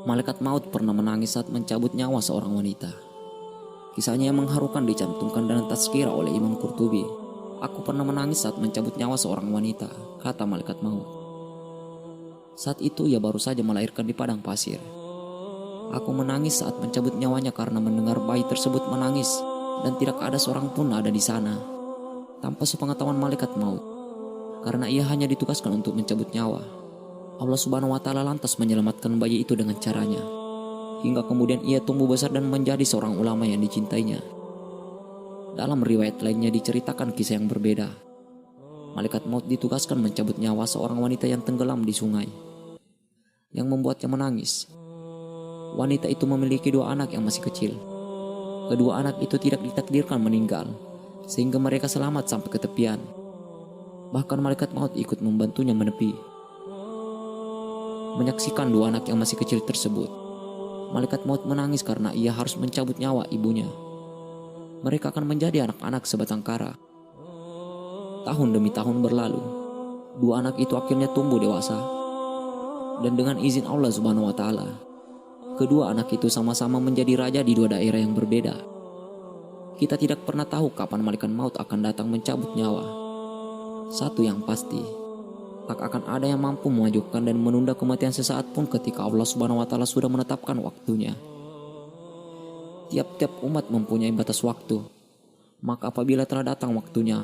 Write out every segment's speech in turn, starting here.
Malaikat maut pernah menangis saat mencabut nyawa seorang wanita. Kisahnya yang mengharukan dicantumkan dalam tazkirah oleh Imam Qurtubi. Aku pernah menangis saat mencabut nyawa seorang wanita, kata malaikat maut. Saat itu ia baru saja melahirkan di padang pasir. Aku menangis saat mencabut nyawanya karena mendengar bayi tersebut menangis dan tidak ada seorang pun ada di sana. Tanpa sepengetahuan malaikat maut, karena ia hanya ditugaskan untuk mencabut nyawa. Allah Subhanahu wa Ta'ala lantas menyelamatkan bayi itu dengan caranya, hingga kemudian ia tumbuh besar dan menjadi seorang ulama yang dicintainya. Dalam riwayat lainnya diceritakan kisah yang berbeda. Malaikat maut ditugaskan mencabut nyawa seorang wanita yang tenggelam di sungai, yang membuatnya menangis. Wanita itu memiliki 2 anak yang masih kecil. Kedua anak itu tidak ditakdirkan meninggal, sehingga mereka selamat sampai ke tepian. Bahkan malaikat maut ikut membantunya menepi. Menyaksikan 2 anak yang masih kecil tersebut, malaikat maut menangis karena ia harus mencabut nyawa ibunya. Mereka akan menjadi anak-anak sebatang kara. Tahun demi tahun berlalu, 2 anak itu akhirnya tumbuh dewasa. Dan dengan izin Allah Subhanahu wa Ta'ala, kedua anak itu sama-sama menjadi raja di 2 daerah yang berbeda. Kita tidak pernah tahu kapan malaikat maut akan datang mencabut nyawa. Satu yang pasti, tak akan ada yang mampu memajukan dan menunda kematian sesaat pun ketika Allah Subhanahu wa Ta'ala sudah menetapkan waktunya. Tiap-tiap umat mempunyai batas waktu, maka apabila telah datang waktunya,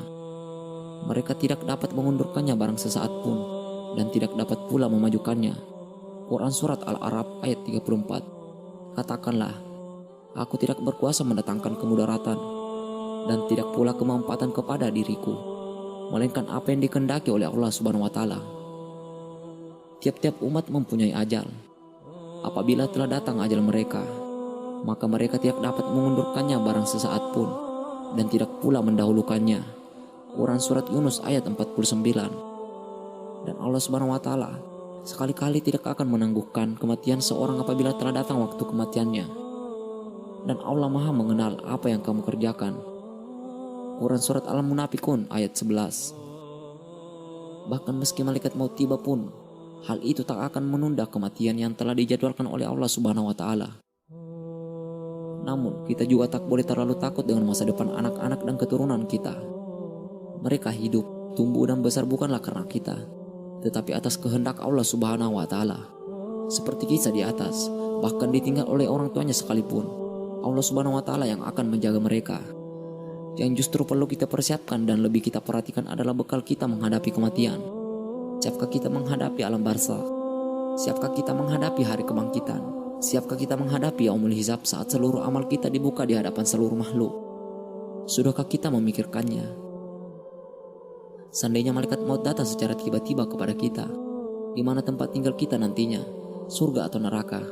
mereka tidak dapat mengundurkannya barang sesaat pun, dan tidak dapat pula memajukannya. Quran Surat Al-A'raf ayat 34. Katakanlah, aku tidak berkuasa mendatangkan kemudaratan, dan tidak pula kemanfaatan kepada diriku, melainkan apa yang dikehendaki oleh Allah Subhanahu wa Ta'ala. Tiap-tiap umat mempunyai ajal. Apabila telah datang ajal mereka, maka mereka tidak dapat mengundurkannya barang sesaat pun, dan tidak pula mendahulukannya. Quran Surat Yunus ayat 49. Dan Allah Subhanahu wa Ta'ala sekali-kali tidak akan menangguhkan kematian seorang apabila telah datang waktu kematiannya. Dan Allah Maha mengenal apa yang kamu kerjakan. Quran Surat Al-Munafikun ayat 11. Bahkan meski malaikat maut tiba pun, hal itu tak akan menunda kematian yang telah dijadwalkan oleh Allah Subhanahu wa Ta'ala. Namun kita juga tak boleh terlalu takut dengan masa depan anak-anak dan keturunan kita. Mereka hidup, tumbuh dan besar bukanlah karena kita, tetapi atas kehendak Allah Subhanahu wa Ta'ala. Seperti kisah di atas, bahkan ditinggal oleh orang tuanya sekalipun, Allah Subhanahu wa Ta'ala yang akan menjaga mereka. Yang justru perlu kita persiapkan dan lebih kita perhatikan adalah bekal kita menghadapi kematian. Siapkah kita menghadapi alam barzakh? Siapkah kita menghadapi hari kebangkitan? Siapkah kita menghadapi yaumul hisab saat seluruh amal kita dibuka di hadapan seluruh makhluk? Sudahkah kita memikirkannya? Seandainya malaikat maut datang secara tiba-tiba kepada kita, di mana tempat tinggal kita nantinya, surga atau neraka?